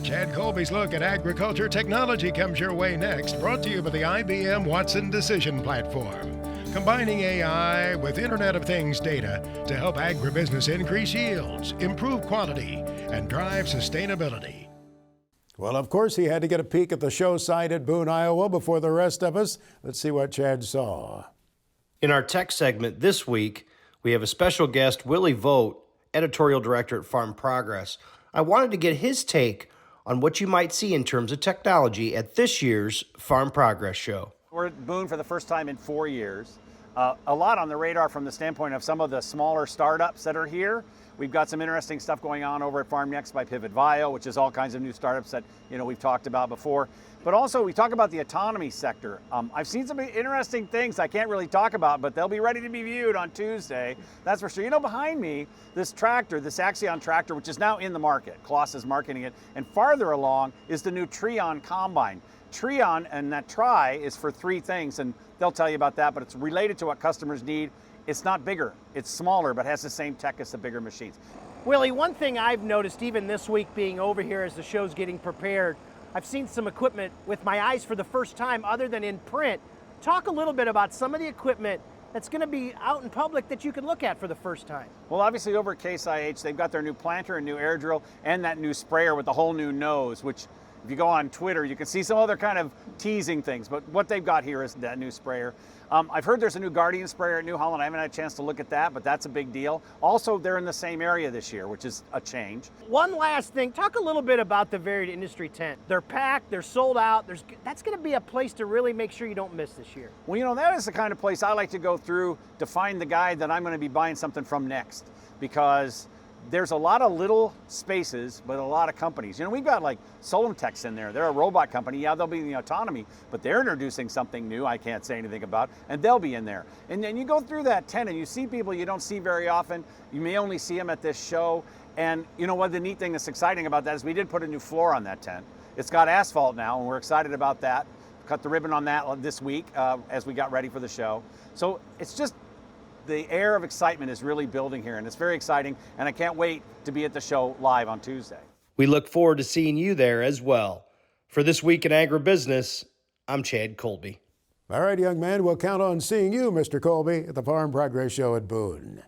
Chad Colby's look at agriculture technology comes your way next, brought to you by the IBM Watson Decision Platform. Combining AI with Internet of Things data to help agribusiness increase yields, improve quality, and drive sustainability. Well, of course, he had to get a peek at the show site at Boone, Iowa before the rest of us. Let's see what Chad saw. In our tech segment this week, we have a special guest, Willie Vogt, editorial director at Farm Progress. I wanted to get his take on what you might see in terms of technology at this year's Farm Progress show. We're at Boone for the first time in 4 years. A lot on the radar from the standpoint of some of the smaller startups that are here. We've got some interesting stuff going on over at Farm Next by Pivot Bio, which is all kinds of new startups that we've talked about before. But also we talk about the autonomy sector. I've seen some interesting things I can't really talk about, but they'll be ready to be viewed on Tuesday. That's for sure. Behind me, this tractor, this Axion tractor, which is now in the market. Kloss is marketing it. And farther along is the new Trion combine. Trion and that Tri is for three things, and they'll tell you about that, but it's related to what customers need. It's not bigger, it's smaller, but has the same tech as the bigger machines. Willie, one thing I've noticed even this week being over here as the show's getting prepared, I've seen some equipment with my eyes for the first time other than in print. Talk a little bit about some of the equipment that's going to be out in public that you can look at for the first time. Well, obviously over at Case IH, they've got their new planter and new air drill and that new sprayer with the whole new nose, which if you go on Twitter, you can see some other kind of teasing things, but what they've got here is that new sprayer. I've heard there's a new Guardian sprayer at New Holland. I haven't had a chance to look at that, but that's a big deal. Also, they're in the same area this year, which is a change. One last thing, talk a little bit about the Varied Industry tent. They're packed, they're sold out. That's going to be a place to really make sure you don't miss this year. Well, that is the kind of place I like to go through to find the guy that I'm going to be buying something from next, because there's a lot of little spaces, but a lot of companies. We've got like Solomtex in there. They're a robot company. Yeah, they'll be in the autonomy, but they're introducing something new I can't say anything about, and they'll be in there. And then you go through that tent and you see people you don't see very often. You may only see them at this show. And what the neat thing that's exciting about that is we did put a new floor on that tent. It's got asphalt now, and we're excited about that. Cut the ribbon on that this week as we got ready for the show. So it's just, the air of excitement is really building here, and it's very exciting, and I can't wait to be at the show live on Tuesday. We look forward to seeing you there as well. For This Week in Agribusiness, I'm Chad Colby. All right, young man, we'll count on seeing you, Mr. Colby, at the Farm Progress Show at Boone.